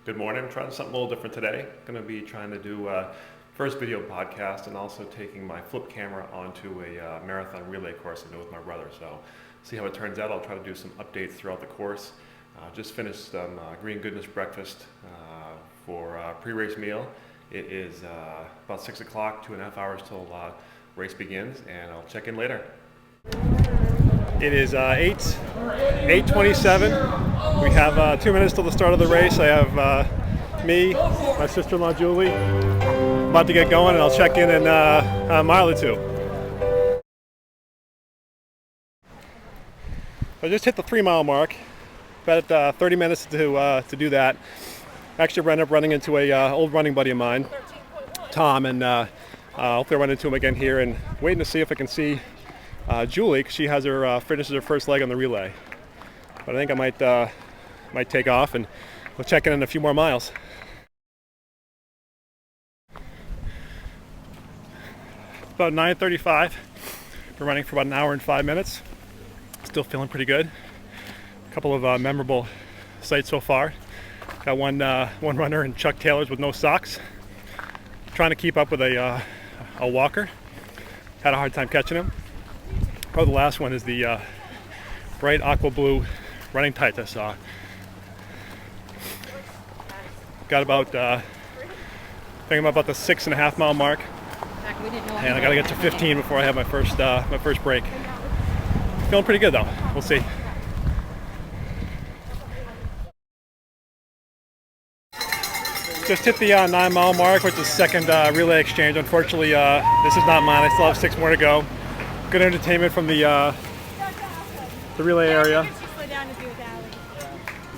Good morning. I'm trying something a little different today. Going to be trying to do first video podcast and also taking my flip camera onto a marathon relay course I do with my brother. So see how it turns out. I'll try to do some updates throughout the course. Just finished some green goodness breakfast for pre-race meal. It is about 6 o'clock, 2.5 hours till race begins, and I'll check in later. It is 8:27. We have 2 minutes till the start of the race. I have me, my sister-in-law Julie, about to get going, and I'll check in a mile or two. I just hit the 3-mile mark. About 30 minutes to do that. Actually, ended up running into a old running buddy of mine, Tom, and hopefully I run into him again here. And waiting to see if I can see Julie, because she has her finishes her first leg on the relay. But I think I might take off, and we'll check in a few more miles. About 9:35. Been running for about an hour and 5 minutes. Still feeling pretty good. A couple of memorable sights so far. Got one runner in Chuck Taylor's with no socks, trying to keep up with a walker. Had a hard time catching him. Probably the last one is the bright aqua blue running tights I saw. Got about I think I'm about the 6.5 mile mark, and I got to get to 15 before I have my first break. Feeling pretty good though. We'll see. Just hit the 9-mile mark, which is the second relay exchange. Unfortunately, this is not mine. I still have 6 more to go. Good entertainment from the relay area.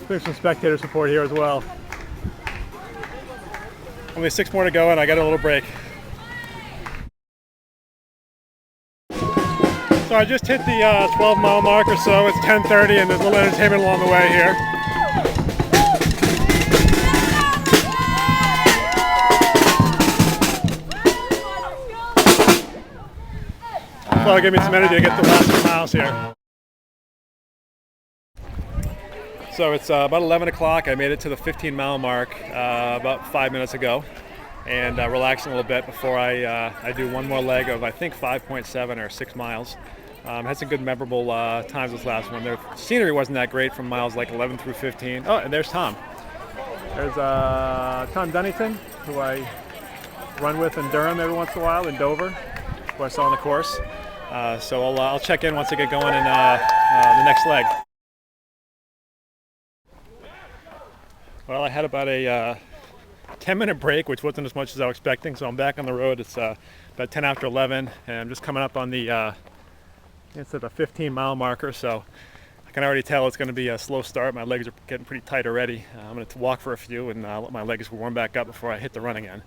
There's some spectator support here as well. Only 6 more to go, and I got a little break. So I just hit the 12-mile mark or so. It's 10:30, and there's a little entertainment along the way here. So it'll give me some energy to get the last 2 miles here. So it's about 11 o'clock. I made it to the 15-mile mark about 5 minutes ago, and relaxing a little bit before I do one more leg of I think 5.7 or 6 miles. Had some good memorable times this last one. The scenery wasn't that great from miles like 11 through 15. Oh, and there's Tom. There's Tom Dunnington, who I run with in Durham every once in a while, in Dover, who I saw on the course. So I'll check in once I get going in the next leg. Well, I had about a 10-minute break, which wasn't as much as I was expecting, so I'm back on the road. It's about 10 after 11, and I'm just coming up on the it's at the 15-mile marker, so I can already tell it's going to be a slow start. My legs are getting pretty tight already. I'm going to walk for a few and let my legs warm back up before I hit the run again.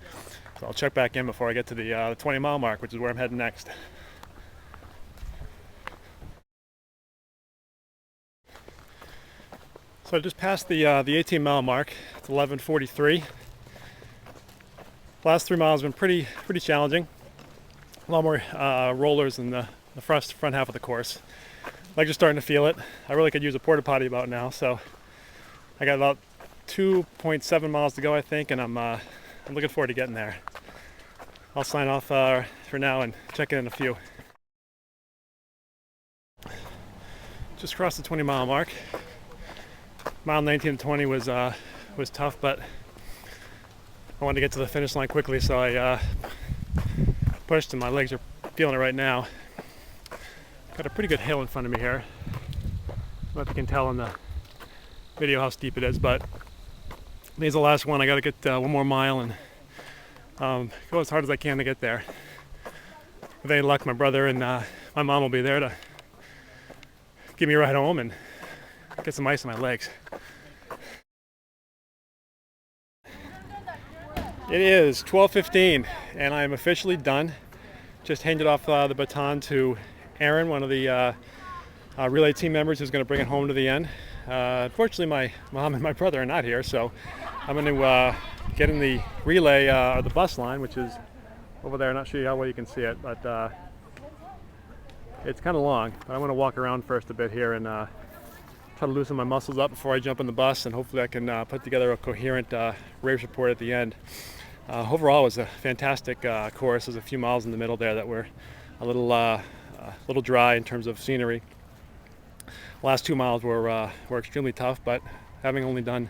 So I'll check back in before I get to the 20-mile mark, which is where I'm heading next. So I just passed the 18-mile mark. It's 11:43. Last 3 miles have been pretty challenging. A lot more rollers in the front half of the course. Legs are starting to feel it. I really could use a porta potty about now. So I got about 2.7 miles to go, I think, and I'm looking forward to getting there. I'll sign off for now and check in a few. Just crossed the 20-mile mark. Mile 19 to 20 was tough, but I wanted to get to the finish line quickly, so I pushed, and my legs are feeling it right now. Got a pretty good hill in front of me here. I don't know if you can tell in the video how steep it is, but today's the last one. I got to get 1 more mile and go as hard as I can to get there. With any luck, my brother and my mom will be there to give me a ride home and get some ice on my legs. It is 12:15, and I am officially done. Just handed off the baton to Aaron, one of the relay team members, who's going to bring it home to the end. Unfortunately, my mom and my brother are not here, so I'm going to get in the relay or the bus line, which is over there. I'm not sure how well you can see it, but it's kind of long. But I'm going to walk around first a bit here and try to loosen my muscles up before I jump in the bus, and hopefully I can put together a coherent race report at the end. Overall, it was a fantastic course. There's a few miles in the middle there that were a little dry in terms of scenery. Last 2 miles were extremely tough, but having only done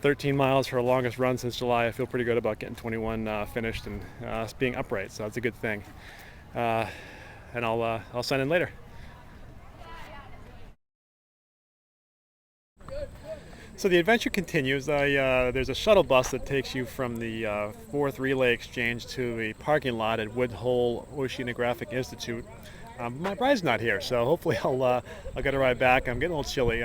13 miles for a longest run since July, I feel pretty good about getting 21 finished and being upright, so that's a good thing. And I'll sign in later. So the adventure continues. There's a shuttle bus that takes you from the 4th Relay Exchange to the parking lot at Woodhull Oceanographic Institute. My bride's not here, so hopefully I'll get a ride back. I'm getting a little chilly.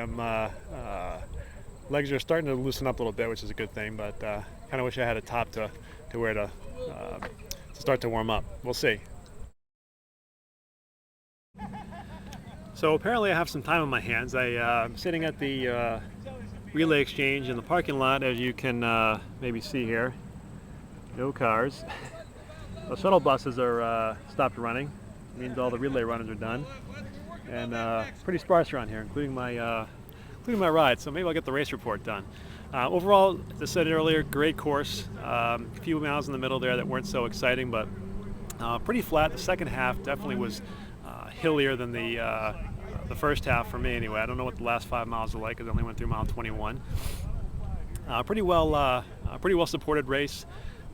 Legs are starting to loosen up a little bit, which is a good thing, but kind of wish I had a top to wear to start to warm up. We'll see. So apparently I have some time on my hands. I'm sitting at the Relay Exchange in the parking lot, as you can maybe see here. No cars. The shuttle buses are stopped running. It means all the relay runners are done, and pretty sparse around here, including my ride. So maybe I'll get the race report done. Overall, as I said earlier, great course. A few miles in the middle there that weren't so exciting, but pretty flat. The second half definitely was hillier than the first half for me anyway. I don't know what the last 5 miles were like, because I only went through mile 21. Pretty well supported race.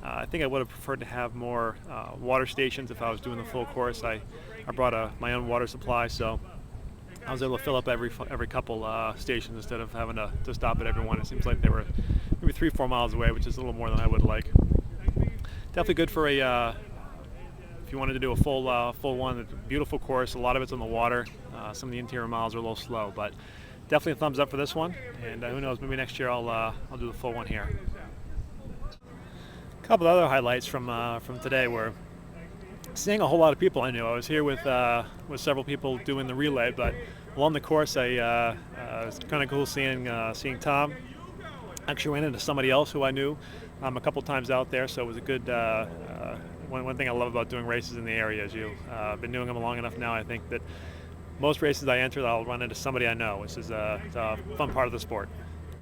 I think I would have preferred to have more water stations if I was doing the full course. I brought my own water supply, so I was able to fill up every couple stations instead of having to stop at every one. It seems like they were maybe 3-4 miles away, which is a little more than I would like. Definitely good for if you wanted to do a full one. It's a beautiful course. A lot of it's on the water. Some of the interior miles are a little slow, but definitely a thumbs up for this one. And who knows, maybe next year I'll do the full one here. A couple of other highlights from today were seeing a whole lot of people I knew. I was here with several people doing the relay, but along the course, it was kind of cool seeing Tom. Actually ran into somebody else who I knew a couple times out there, so it was a good. One thing I love about doing races in the area is I've been doing them long enough now. I think that most races I enter, I'll run into somebody I know, which is a fun part of the sport.